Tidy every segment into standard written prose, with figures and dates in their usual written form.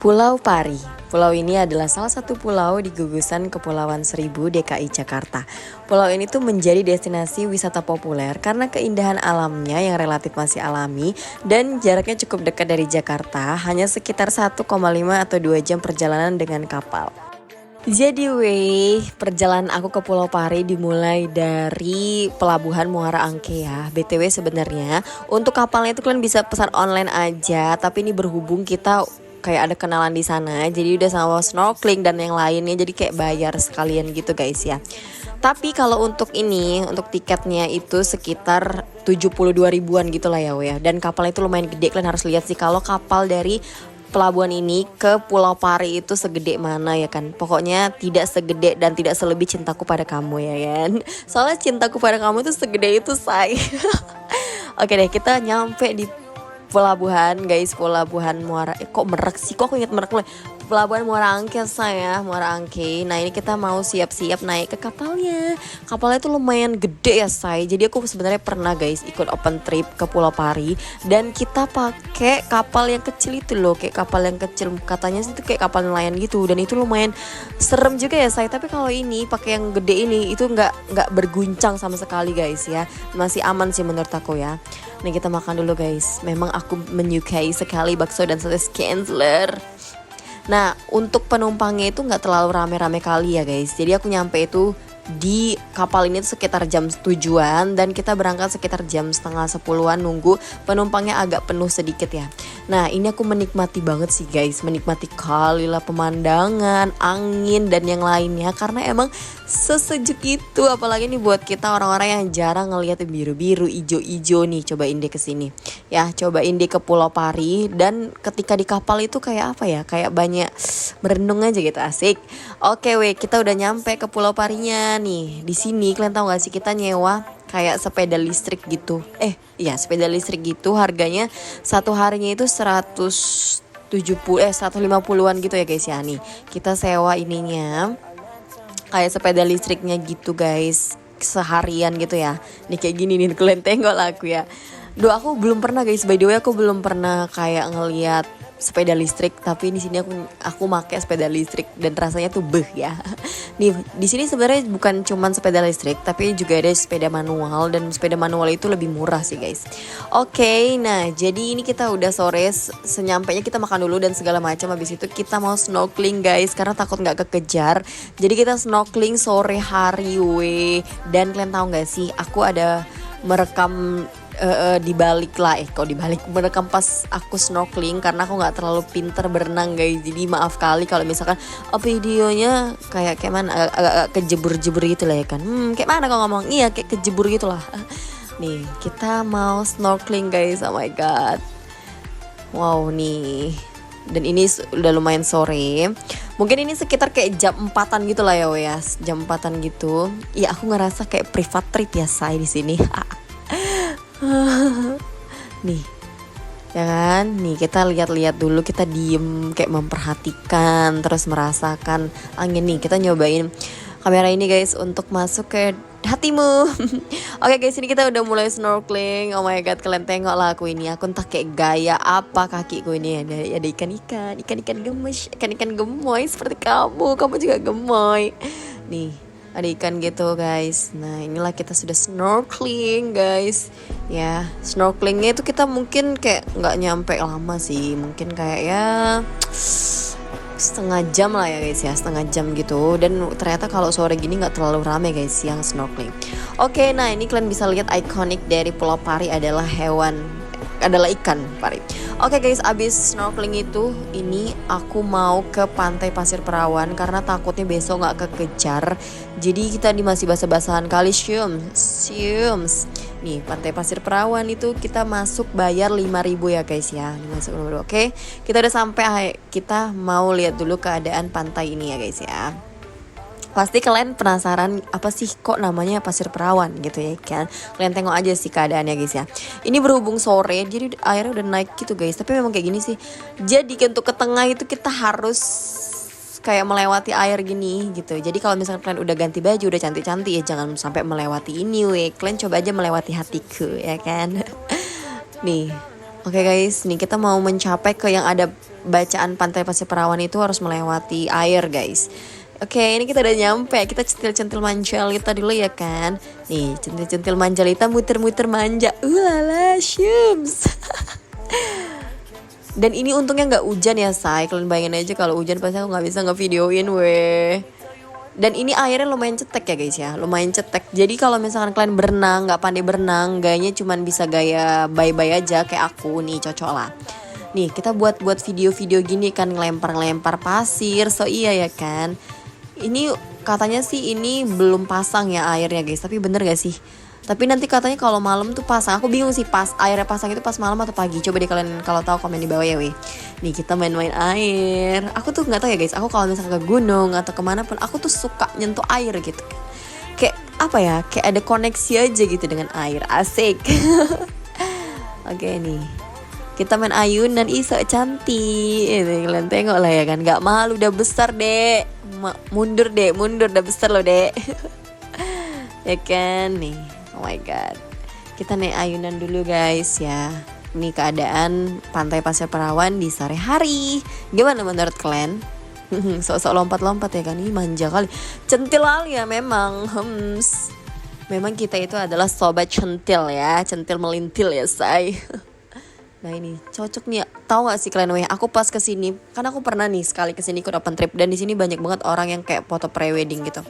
Pulau Pari. Pulau ini adalah salah satu pulau di gugusan Kepulauan Seribu, DKI Jakarta. Pulau ini tuh menjadi destinasi wisata populer karena keindahan alamnya yang relatif masih alami dan jaraknya cukup dekat dari Jakarta, hanya sekitar 1,5 atau 2 jam perjalanan dengan kapal. Jadi perjalanan aku ke Pulau Pari dimulai dari Pelabuhan Muara Angke ya. BTW sebenarnya untuk kapalnya itu kalian bisa pesan online aja, tapi ini berhubung kita kayak ada kenalan di sana, jadi udah sama snorkeling dan yang lainnya, jadi kayak bayar sekalian gitu guys ya. Tapi kalau untuk tiketnya itu sekitar 72 ribuan gitu lah ya weh. Dan kapalnya itu lumayan gede, kalian harus lihat sih kalau kapal dari pelabuhan ini ke Pulau Pari itu segede mana ya kan. Pokoknya tidak segede dan tidak selebih cintaku pada kamu ya kan. Soalnya cintaku pada kamu itu segede itu say. Oke deh, kita nyampe di pelabuhan guys, pelabuhan Muara kok merek sih, kok aku inget merek loh. Pelabuhan Muara Angke saya, Muara Angke. Nah ini kita mau siap-siap naik ke kapalnya. Kapalnya tuh lumayan gede ya say. Jadi aku sebenarnya pernah guys ikut open trip ke Pulau Pari dan kita pakai kapal yang kecil itu loh, kayak kapal yang kecil, katanya sih itu kayak kapal nelayan gitu, dan itu lumayan serem juga ya say. Tapi kalau ini pakai yang gede ini itu nggak berguncang sama sekali guys ya, masih aman sih menurut aku ya. Nih kita makan dulu guys. Memang aku menyukai sekali bakso dan sate Skensler. Nah untuk penumpangnya itu nggak terlalu rame-rame kali ya guys. Jadi aku nyampe itu di kapal ini sekitar jam tujuan dan kita berangkat sekitar jam setengah 10-an, nunggu penumpangnya agak penuh sedikit ya. Nah ini aku menikmati banget sih guys, menikmati kali lah pemandangan, angin dan yang lainnya karena emang sesejuk itu. Apalagi nih buat kita orang-orang yang jarang ngeliat biru-biru, ijo-ijo nih, cobain deh kesini ya, cobain deh ke Pulau Pari. Dan ketika di kapal itu kayak apa ya, kayak banyak merenung aja gitu, asik. Oke weh, kita udah nyampe ke Pulau Parinya nih. Di sini kalian tahu gak sih kita nyewa kayak sepeda listrik gitu. Iya sepeda listrik gitu, harganya satu harinya itu 150-an gitu ya guys ya. Nih kita sewa ininya kayak sepeda listriknya gitu guys, seharian gitu ya. Nih kayak gini nih, kalian tengok lah aku ya. Duh aku belum pernah guys, by the way aku belum pernah kayak ngeliat sepeda listrik, tapi di sini aku pakai sepeda listrik dan rasanya tuh beh ya. Nih di sini sebenarnya bukan cuman sepeda listrik, tapi juga ada sepeda manual, dan sepeda manual itu lebih murah sih guys. Oke, nah jadi ini kita udah sore, senyampainya kita makan dulu dan segala macam. Habis itu kita mau snorkeling guys, karena takut nggak kekejar. Jadi kita snorkeling sore hari weh. Dan kalian tahu nggak sih, aku ada merekam dibalik merekam pas aku snorkeling karena aku nggak terlalu pinter berenang guys. Jadi maaf kali kalau misalkan videonya kayak mana agak kejebur-jebur gitu lah ya kan. Kayak mana kau ngomong, iya kayak kejebur gitu lah. Nih kita mau snorkeling guys, oh my god, wow nih. Dan ini udah lumayan sore, mungkin ini sekitar kayak jam 4-an gitu lah ya wes, jam 4-an gitu. Iya aku ngerasa kayak private trip ya say di sini. Nih ya kan, nih kita lihat-lihat dulu, kita diem kayak memperhatikan terus merasakan angin. Nih kita nyobain kamera ini guys untuk masuk ke hatimu. Oke guys, ini kita udah mulai snorkeling. Oh my god, kalian tengok lah aku ini, aku entah kayak gaya apa kakiku ini. Ada ikan-ikan gemes, ikan-ikan gemoy seperti kamu juga gemoy. Nih ada ikan gitu guys. Nah inilah kita sudah snorkeling guys ya. Snorkelingnya itu kita mungkin kayak nggak nyampe lama sih, mungkin kayak ya setengah jam lah ya guys ya, setengah jam gitu. Dan ternyata kalau sore gini nggak terlalu rame guys yang snorkeling. Oke, nah ini kalian bisa lihat ikonik dari Pulau Pari adalah ikan pari. Oke guys, abis snorkeling itu ini aku mau ke pantai Pasir Perawan karena takutnya besok nggak kekejar. Jadi kita masih basa-basahan kali siums. Nih pantai Pasir Perawan itu kita masuk bayar 5.000 ya guys ya. Masuk dulu. Oke, kita udah sampai, kita mau lihat dulu keadaan pantai ini ya guys ya. Pasti kalian penasaran apa sih kok namanya Pasir Perawan gitu ya kan. Kalian tengok aja sih keadaannya guys ya. Ini berhubung sore jadi airnya udah naik gitu guys. Tapi memang kayak gini sih. Jadi untuk ke tengah itu kita harus kayak melewati air gini gitu. Jadi kalau misalkan kalian udah ganti baju, udah cantik-cantik ya, jangan sampai melewati ini weh. Kalian coba aja melewati hatiku ya kan. Nih Oke guys, nih kita mau mencapai ke yang ada bacaan Pantai Pasir Perawan itu harus melewati air guys. Oke, ini kita udah nyampe. Kita centil-centil manjalita dulu ya kan. Nih, centil-centil manjalita muter-muter manja. Ulala, syums. Dan ini untungnya nggak hujan ya say. Kalian bayangin aja kalau hujan pasti aku nggak bisa ngevideoin weh. Dan ini airnya lumayan cetek ya guys ya, lumayan cetek. Jadi kalau misalkan kalian berenang nggak pandai berenang, gayanya cuman bisa gaya bye-bye aja kayak aku nih, cocok lah. Nih kita buat video-video gini kan, ngelempar-ngelempar pasir, so iya ya kan. Ini katanya sih ini belum pasang ya airnya guys, tapi bener gak sih? Tapi nanti katanya kalau malam tuh pasang. Aku bingung sih pas airnya pasang itu pas malam atau pagi. Coba deh kalian kalau tahu komen di bawah ya weh. Nih kita main-main air. Aku tuh nggak tahu ya guys. Aku kalau misalnya ke gunung atau kemana pun, aku tuh suka nyentuh air gitu. Kayak apa ya? Kayak ada koneksi aja gitu dengan air. Asik. Oke nih. Kita main ayunan iso cantik. Ini kalian tengok lah ya kan. Gak malu udah besar dek. Mundur dek, mundur udah besar loh dek. Ya kan nih. Oh my god. Kita naik ayunan dulu guys ya. Ini keadaan Pantai Pasir Perawan di sore hari. Gimana menurut kalian? Sok-sok lompat-lompat ya kan. Ini manja kali. Centil kali ya memang. Memang kita itu adalah sobat centil ya. Centil melintil ya say. Nah ini cocok nih. Tahu gak sih kalian weh, aku pas kesini, kan aku pernah nih sekali kesini ikut open trip, dan di sini banyak banget orang yang kayak foto pre-wedding gitu.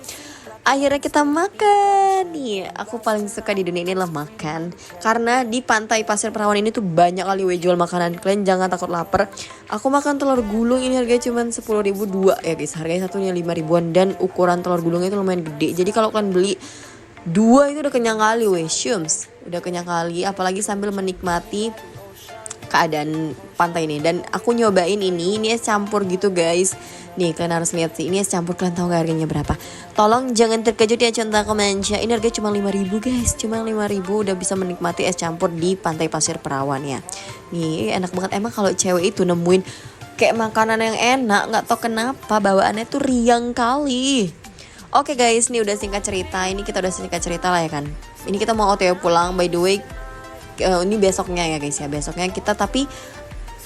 Akhirnya kita makan nih. Aku paling suka di dunia ini lah makan. Karena di Pantai Pasir Perawan ini tuh banyak kali weh jual makanan. Kalian jangan takut lapar. Aku makan telur gulung ini harganya cuma 10.000 dua ya guys. Harganya satunya 5 ribuan, dan ukuran telur gulungnya itu lumayan gede. Jadi kalau kalian beli dua itu udah kenyang kali weh, syums. Udah kenyang kali, apalagi sambil menikmati keadaan pantai ini. Dan aku nyobain ini es campur gitu guys. Nih kalian harus lihat sih, ini es campur. Kalian tahu gak harganya berapa? Tolong jangan terkejut ya cinta manja. Ini harganya cuma 5.000 guys. Cuma 5.000 udah bisa menikmati es campur di Pantai Pasir Perawan ya. Nih enak banget. Emang kalau cewek itu nemuin kayak makanan yang enak, gak tau kenapa bawaannya tuh riang kali. Oke guys, ini udah singkat cerita. Ini kita udah singkat cerita lah ya kan. Ini kita mau OTW pulang. By the way, ini besoknya ya guys ya. Besoknya kita tapi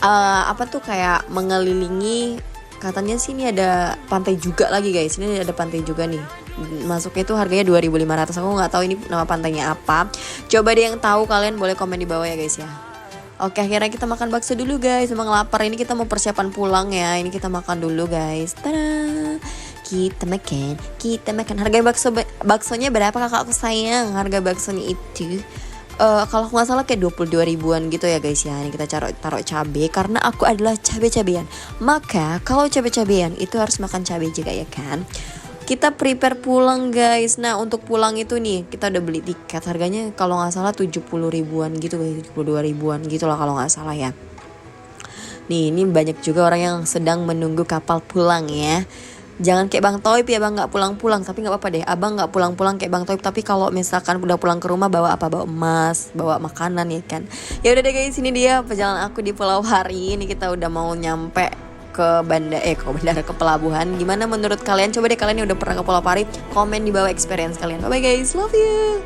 apa tuh kayak mengelilingi. Katanya sih ini ada pantai juga lagi guys. Ini ada pantai juga nih. Masuknya itu harganya 2.500. Aku nggak tahu ini nama pantainya apa. Coba deh yang tahu, kalian boleh komen di bawah ya guys ya. Oke, akhirnya kita makan bakso dulu guys. Emang lapar. Ini kita mau persiapan pulang ya. Ini kita makan dulu guys. Tada. Kita makan. Harga baksonya berapa kakakku sayang? Harga baksonya itu kalau nggak salah kayak 22 ribuan gitu ya guys ya. Ini kita taruh cabai karena aku adalah cabai-cabean. Maka kalau cabai-cabean itu harus makan cabai juga ya kan. Kita prepare pulang guys. Nah untuk pulang itu nih kita udah beli tiket. Harganya kalau nggak salah 70 ribuan gitu guys. 72 ribuan gitu lah kalau nggak salah ya. Nih ini banyak juga orang yang sedang menunggu kapal pulang ya. Jangan kayak Bang Toib ya, Bang nggak pulang-pulang. Tapi nggak apa-apa deh, abang nggak pulang-pulang kayak Bang Toib. Tapi kalau misalkan udah pulang ke rumah bawa apa? Bawa emas, bawa makanan ya kan. Ya udah deh guys, ini dia perjalanan aku di Pulau Hari. Ini kita udah mau nyampe ke bandara, ke pelabuhan. Gimana menurut kalian? Coba deh kalian yang udah pernah ke Pulau Pari komen di bawah experience kalian. Bye bye guys, love you.